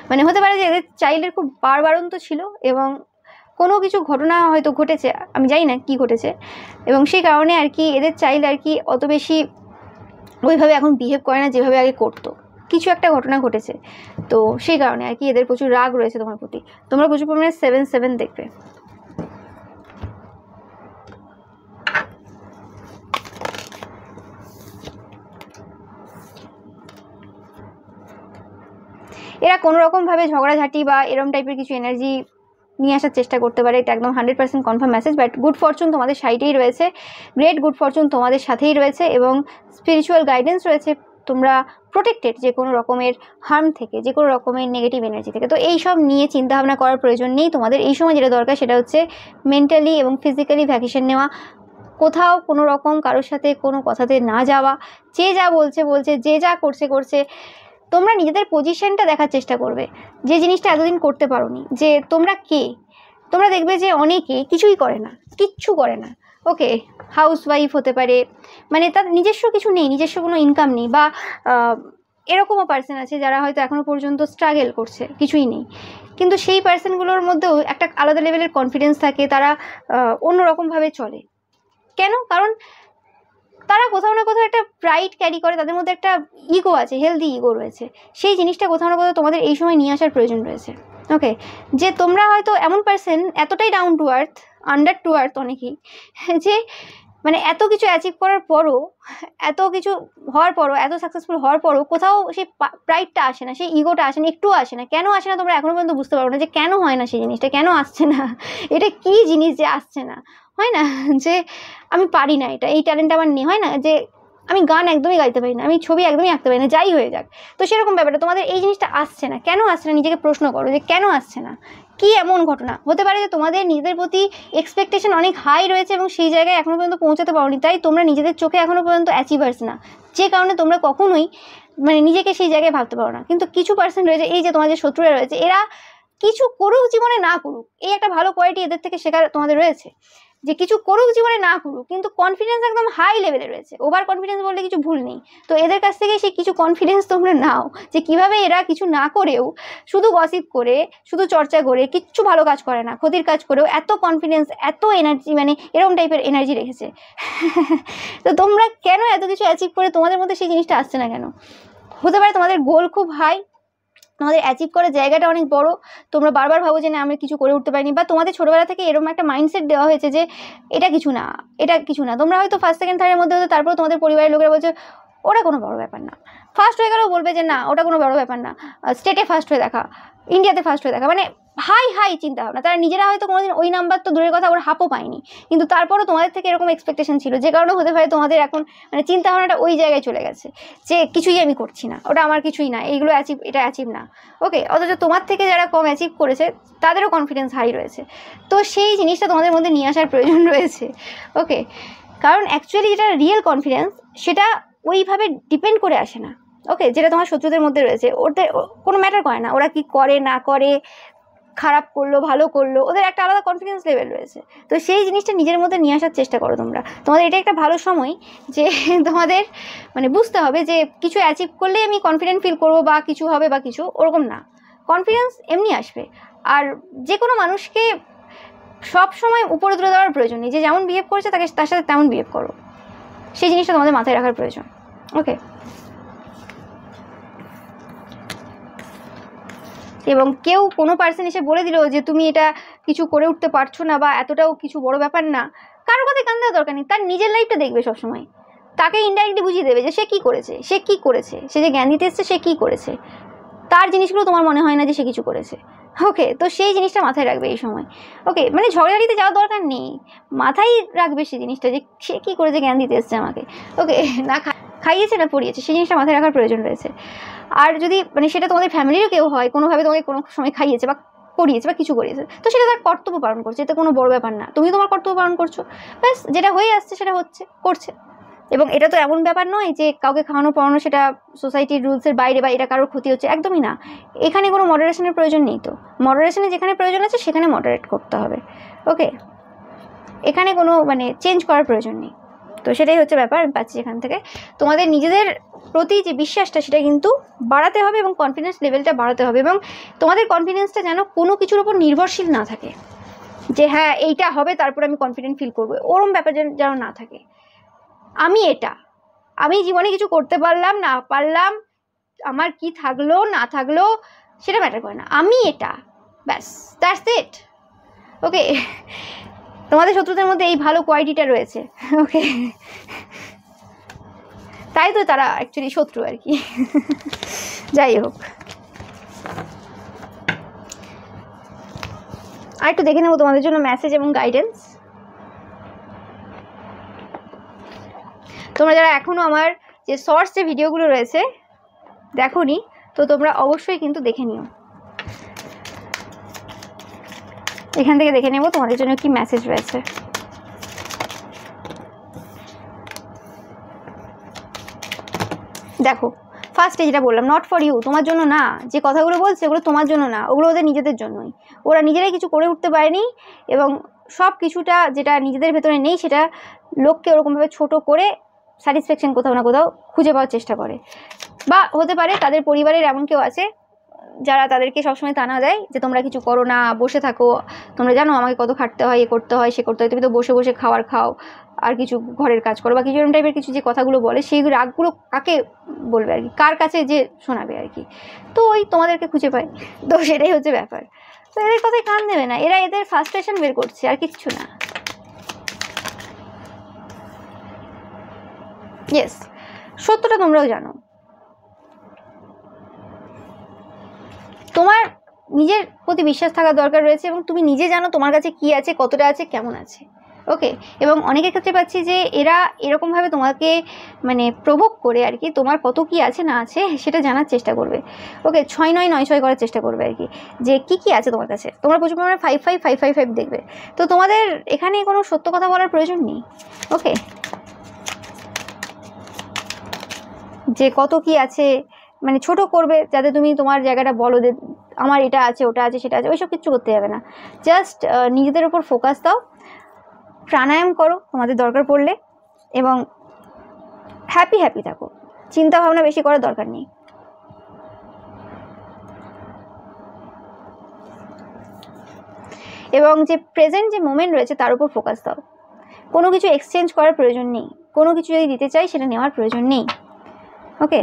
মানে হতে পারে যে এদের চাইল্ডের খুব বাড়বাড়ন্ত ছিল, এবং কোনো কিছু ঘটনা হয়তো ঘটেছে, আমি জানি না কি ঘটেছে, এবং সেই কারণে আর কি এদের চাইল্ড আর কি অত বেশি ওইভাবে এখন বিহেভ করে না যেভাবে আগে করতো, কিছু একটা ঘটনা ঘটেছে। তো সেই কারণে আর কি এদের প্রচুর রাগ রয়েছে তোমার প্রতি। তোমরা প্রচুর পরিমাণে 7/7 দেখবে। এরা কোনো রকমভাবে ঝগড়াঝাটি বা এরম টাইপের কিছু এনার্জি নিয়ে আসার চেষ্টা করতে পারে, এটা একদম 100% confirm message. But good Fortune তোমাদের সাইডেই রয়েছে, গ্রেট গুড ফরচুন তোমাদের সাথেই রয়েছে, এবং স্পিরিচুয়াল গাইডেন্স রয়েছে, তোমরা প্রোটেক্টেড যে কোনো রকমের হার্ম থেকে, যে কোনো রকমের নেগেটিভ এনার্জি থেকে। তো এই সব নিয়ে চিন্তাভাবনা করার প্রয়োজন নেই তোমাদের। এই সময় যেটা দরকার সেটা হচ্ছে মেন্টালি এবং ফিজিক্যালি ভ্যাকেশন নেওয়া, কোথাও কোনো রকম কারোর সাথে কোনো কথাতে না যাওয়া, যে যা বলছে বলছে, যে যা করছে করছে। তোমরা নিজেদের পজিশনটা দেখার চেষ্টা করবে, যে জিনিসটা এতদিন করতে পারোনি, যে তোমরা কে। তোমরা দেখবে যে অনেকে কিছুই করে না, কিচ্ছু করে না, ওকে, হাউসওয়াইফ হতে পারে, মানে তার নিজস্ব কিছু নেই, নিজস্ব কোনো ইনকাম নেই, বা এরকমও পার্সন আছে যারা হয়তো এখনও পর্যন্ত স্ট্রাগল করছে, কিছুই নেই, কিন্তু সেই পার্সনগুলোর মধ্যেও একটা আলাদা লেভেলের কনফিডেন্স থাকে, তারা অন্যরকমভাবে চলে। কেন? কারণ তারা কোথাও না কোথাও একটা প্রাইড ক্যারি করে, তাদের মধ্যে একটা ইগো আছে, হেলদি ইগো রয়েছে। সেই জিনিসটা কোথাও না কোথাও তোমাদের এই সময় নিয়ে আসার প্রয়োজন রয়েছে। ওকে, যে তোমরা হয়তো এমন পার্সন এতটাই down to earth, under to earth অনেকেই, যে মানে এত কিছু অ্যাচিভ করার পরও, এত কিছু হওয়ার পরও, এত সাকসেসফুল হওয়ার পরও কোথাও সেই প্রাইডটা আসে না, সেই ইগোটা আসে না, একটুও আসে না। কেন আসে না তোমরা এখনো পর্যন্ত বুঝতে পারো না, যে কেন হয় না সেই জিনিসটা, কেন আসছে না, এটা কি জিনিস যে আসছে না। হয় না যে আমি পারি না, এই ট্যালেন্ট আমার নেই, হয় না যে আমি গান একদমই গাইতে পারি না, আমি ছবি একদমই আঁকতে পারি না, যাই হয়ে যাক। তো সেরকম ব্যাপারটা তোমাদের এই জিনিসটা আসছে না, কেন আসছে না নিজেকে প্রশ্ন করো, যে কেন আসছে না, কি এমন ঘটনা হতে পারে যে তোমাদের নিজেদের প্রতি এক্সপেকটেশন অনেক হাই রয়েছে, এবং সেই জায়গায় এখনো পর্যন্ত পৌঁছাতে পারোনি, তাই তোমরা নিজেদের চোখে এখনো পর্যন্ত অ্যাচিভার্স না, যে কারণে তোমরা কখনোই মানে নিজেকে সেই জায়গায় ভাবতে পারো না। কিন্তু কিছু পার্সন রয়েছে, এই যে তোমাদের শত্রুরা রয়েছে, এরা কিছু করুক জীবনে না করুক, এই একটা ভালো কোয়ালিটি এদের থেকে শেখার তোমাদের রয়েছে, যে কিছু করুক জীবনে না করুক, কিন্তু কনফিডেন্স একদম হাই লেভেলে রয়েছে। ওভার কনফিডেন্স বললে কিছু ভুল নেই। তো এদের কাছ থেকে সেই কিছু কনফিডেন্স তোমরা নাও, যে কিভাবে এরা কিছু না করেও, শুধু গসিপ করে, শুধু চর্চা করে, কিচ্ছু ভালো কাজ করে না, ক্ষতির কাজ করেও এত কনফিডেন্স, এত এনার্জি, মানে এরকম টাইপের এনার্জি রেখেছে। তো তোমরা কেন এত কিছু অ্যাচিভ করে তোমাদের মধ্যে সেই জিনিসটা আসছে না কেন? হতে পারে তোমাদের গোল খুব হাই, তোমাদের অ্যাচিভ করার জায়গাটা অনেক বড়, তোমরা বারবার ভাবো যে না আমি কিছু করে উঠতে পারিনি, বা তোমাদের ছোটোবেলা থেকে এরকম একটা মাইন্ডসেট দেওয়া হয়েছে যে এটা কিছু না, এটা কিছু না। তোমরা হয়তো ফার্স্ট সেকেন্ড থার্ডের মধ্যে হতো, তারপর তোমাদের পরিবারের লোকেরা বলছে ওটা কোনো বড় ব্যাপার না, ফার্স্ট হয়ে গেলেও বলবে যে না ওটা কোনো বড় ব্যাপার না, স্টেটে ফার্স্ট হয়ে দেখা, ইন্ডিয়াতে ফার্স্ট হয়ে দেখা, মানে হাই হাই চিন্তা ভাবনা। তারা নিজেরা হয়তো কোনোদিন ওই নাম্বার তো দূরের কথা, ওরা হাপও পায়নি, কিন্তু তারপরও তোমাদের থেকে এরকম এক্সপেকটেশন ছিল, যে কারণে হতে পারে তোমাদের এখন মানে চিন্তা ভাবনাটা ওই জায়গায় চলে গেছে, যে কিছুই আমি করছি না, ওটা আমার কিছুই না, এইগুলো অ্যাচিভ, এটা অ্যাচিভ না। ওকে, অথচ তোমার থেকে যারা কম অ্যাচিভ করেছে তাদেরও কনফিডেন্স হাই রয়েছে। তো সেই জিনিসটা তোমাদের মধ্যে নিয়ে আসার প্রয়োজন রয়েছে। ওকে, কারণ অ্যাকচুয়ালি যেটা রিয়েল কনফিডেন্স, সেটা ওইভাবে ডিপেন্ড করে আসে না। ওকে, যেটা তোমার শত্রুদের মধ্যে রয়েছে, ওদের কোনো ম্যাটার করে না ওরা কি করে না করে, খারাপ করলো ভালো করলো, ওদের একটা আলাদা কনফিডেন্স লেভেল রয়েছে। তো সেই জিনিসটা নিজের মধ্যে নিয়ে আসার চেষ্টা করো তোমরা। তোমাদের এটা একটা ভালো সময়, যে তোমাদের মানে বুঝতে হবে যে কিছু অ্যাচিভ করলে আমি কনফিডেন্ট ফিল করবো, বা কিছু হবে বা কিছু, ওরকম না। কনফিডেন্স এমনি আসবে। আর যে কোনো মানুষকে সব সময় উপরে তুলে দেওয়ার প্রয়োজন নেই, যে যেমন বিহেভ করেছে তাকে তার সাথে তেমন বিহেভ করো, সেই জিনিসটা তোমাদের মাথায় রাখার প্রয়োজন। ওকে, এবং কেউ কোনো পার্সন এসে বলে দিল যে তুমি এটা কিছু করে উঠতে পারছো না বা এতটাও কিছু বড় ব্যাপার না, কারো কথায় কান দেওয়ার দরকার নেই। তার নিজের লাইফটা দেখবে সবসময়, তাকে ইনডাইরেক্টলি বুঝিয়ে দেবে যে সে কী করেছে, সে যে জ্ঞান দিতে এসছে সে কী করেছে, তার জিনিসগুলো তোমার মনে হয় না যে সে কিছু করেছে। ওকে, তো সেই জিনিসটা মাথায় রাখবে এই সময়। ওকে, মানে ঝগড়াঝাটিতে যাওয়ার দরকার নেই, মাথায় রাখবে সেই জিনিসটা যে সে কী করেছে জ্ঞান দিতে এসছে আমাকে। ওকে, না খাইয়েছে না পড়িয়েছে, সেই জিনিসটা মাথায় রাখার প্রয়োজন রয়েছে। আর যদি মানে সেটা তোমাদের ফ্যামিলিরও কেউ হয়, কোনোভাবে তোমাকে কোনো সময় খাইয়েছে বা করিয়েছে বা কিছু করিয়েছে, তো সেটা তার কর্তব্য পালন করছে, এটা কোনো বড় ব্যাপার না। তুমি তোমার কর্তব্য পালন করছো, ব্যাস, যেটা হয়ে আসছে সেটা করছে। এবং এটা তো এমন ব্যাপার নয় যে কাউকে খাওয়ানো পড়ানো সেটা সোসাইটির রুলসের বাইরে বা এটা কারোর ক্ষতি হচ্ছে, একদমই না। এখানে কোনো মডারেশনের প্রয়োজন নেই। তো মডারেশনে যেখানে প্রয়োজন আছে সেখানে মডারেট করতে হবে। ওকে, এখানে কোনো মানে চেঞ্জ করার প্রয়োজন নেই। তো সেটাই হচ্ছে ব্যাপার আমি পাচ্ছি এখান থেকে। তোমাদের নিজেদের প্রতি যে বিশ্বাসটা সেটা কিন্তু বাড়াতে হবে এবং কনফিডেন্স লেভেলটা বাড়াতে হবে, এবং তোমাদের কনফিডেন্সটা যেন কোনো কিছুর ওপর নির্ভরশীল না থাকে যে হ্যাঁ এইটা হবে তারপর আমি কনফিডেন্ট ফিল করবো, ওরম ব্যাপার যেন না থাকে। আমি জীবনে কিছু করতে পারলাম না পারলাম, আমার কি থাকলো না থাকলো সেটা ম্যাটার করে না, আমি এটা, ব্যাস, দ্যাটস ইট। ওকে, তোমাদের শত্রুদের মধ্যে এই ভালো কোয়ালিটিটা রয়েছে। ওকে, তাই তো তারা অ্যাকচুয়ালি শত্রু আর কি। যাই হোক, আর একটু দেখে নেবো তোমাদের জন্য মেসেজ এবং গাইডেন্স। তোমরা যারা এখনও আমার যে শর্টস যে ভিডিওগুলো রয়েছে দেখোনি, তো তোমরা অবশ্যই কিন্তু দেখে নিও। এখান থেকে দেখে নেবো তোমাদের জন্য কি মেসেজ রয়েছে। দেখো, ফার্স্টে যেটা বললাম, নট ফর ইউ, তোমার জন্য না। যে কথাগুলো বলছে ওগুলো তোমার জন্য না, ওগুলো ওদের নিজেদের জন্যই। ওরা নিজেরাই কিছু করে উঠতে পারেনি এবং সব কিছুটা যেটা নিজেদের ভেতরে নেই সেটা লোককে ওরকমভাবে ছোট করে স্যাটিসফ্যাকশন কোথাও না কোথাও খুঁজে পাওয়ার চেষ্টা করে। বা হতে পারে তাদের পরিবারের এমন কেউ আছে যারা তাদেরকে সবসময় টানা দেয় যে তোমরা কিছু করো না, বসে থাকো, তোমরা জানো আমাকে কত খাটতে হয়, এ করতে হয় সে করতে হয়, তুমি তো বসে বসে খাও আর কিছু ঘরের কাজ করো বা কিছু এরকম টাইপের কিছু যে কথাগুলো বলে, সেই রাগগুলো কাকে বলবে আর কি, কার কাছে যে শোনাবে আর কি। তো ওই তোমাদেরকে খুঁজে পায়, তো সেটাই হচ্ছে ব্যাপার। তো এদের কথায় কান দেবে না, এরা এদের ফ্রাস্ট্রেশন বের করছে আর কিচ্ছু না। ইয়েস, সত্যটা তোমরাও জানো, তোমার নিজের প্রতি বিশ্বাস থাকা দরকার রয়েছে এবং তুমি নিজে জানো তোমার কাছে কি আছে, কতটা আছে, কেমন আছে। ওকে, এবং অনেকের ক্ষেত্রে পাচ্ছি যে এরা এরকমভাবে তোমাকে মানে প্রভোগ করে আর কি তোমার কত কি আছে না আছে সেটা জানার চেষ্টা করবে। ওকে, 6-9-9-6 করার চেষ্টা করবে আর কি, যে কি আছে তোমার কাছে। তোমরা প্রচুর পরিমাণে 5-5-5-5-5 দেখবে। তো তোমাদের এখানে কোনো সত্য কথা বলার প্রয়োজন নেই। ওকে, যে কত কি আছে মানে ছোট করবে যাতে তুমি তোমার জায়গাটা বলো যে আমার এটা আছে ওটা আছে সেটা আছে, ওইসব কিচ্ছু করতে যাবে না। জাস্ট নিজেদের উপর ফোকাস দাও, প্রাণায়াম করো তোমাদের দরকার পড়লে, এবং হ্যাপি থাকো, চিন্তা ভাবনা বেশি করার দরকার নেই। এবং যে প্রেজেন্ট যে মোমেন্ট রয়েছে তার উপর ফোকাস দাও, কোনো কিছু এক্সচেঞ্জ করার প্রয়োজন নেই, কোনো কিছু যদি দিতে চাই সেটা নেওয়ার প্রয়োজন নেই। ওকে,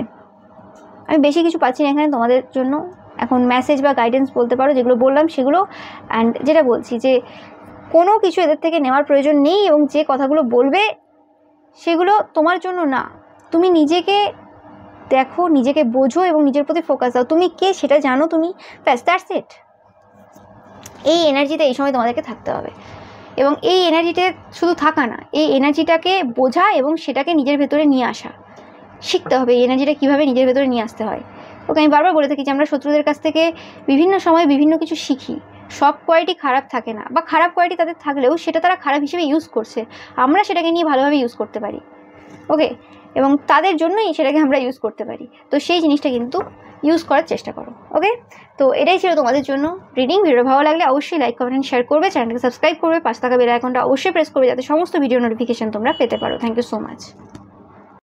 আমি বেশি কিছু পাচ্ছি না এখানে তোমাদের জন্য এখন, মেসেজ বা গাইডেন্স বলতে পারো, যেগুলো বললাম সেগুলো। অ্যান্ড যেটা বলছি যে কোনো কিছু এদের থেকে নেওয়ার প্রয়োজন নেই, এবং যে কথাগুলো বলবে সেগুলো তোমার জন্য না। তুমি নিজেকে দেখো, নিজেকে বোঝো এবং নিজের প্রতি ফোকাস দাও, তুমি কে সেটা জানো তুমি, ব্যাস, দ্যাটস ইট। এই এনার্জিতে এই সময় তোমাদেরকে থাকতে হবে, এবং এই এনার্জিতে শুধু থাকা না, এই এনার্জিটাকে বোঝা এবং সেটাকে নিজের ভেতরে নিয়ে আসা শিখতে হবে। এই এনার্জিটা কীভাবে নিজের ভেতরে নিয়ে আসতে হয়। ওকে, আমি বারবার বলে থাকি যে আমরা শত্রুদের কাছ থেকে বিভিন্ন সময় বিভিন্ন কিছু শিখি। সব কোয়ালিটি খারাপ থাকে না, বা খারাপ কোয়ালিটি তাদের থাকলেও সেটা তারা খারাপ হিসেবে ইউজ করছে, আমরা সেটাকে নিয়ে ভালোভাবে ইউজ করতে পারি। ওকে, এবং তাদের জন্যই সেটাকে আমরা ইউজ করতে পারি। তো সেই জিনিসটা কিন্তু ইউজ করার চেষ্টা করো। ওকে, তো এটাই ছিল তোমাদের জন্য রিডিং। ভিডিও ভালো লাগলে অবশ্যই লাইক কমেন্ট শেয়ার করবে, চ্যানেলকে সাবস্ক্রাইব করবে, পাশে থাকা বেল আইকনটা অবশ্যই প্রেস করবে যাতে সমস্ত ভিডিও নোটিফিকেশন তোমরা পেতে পারো। Thank you so much.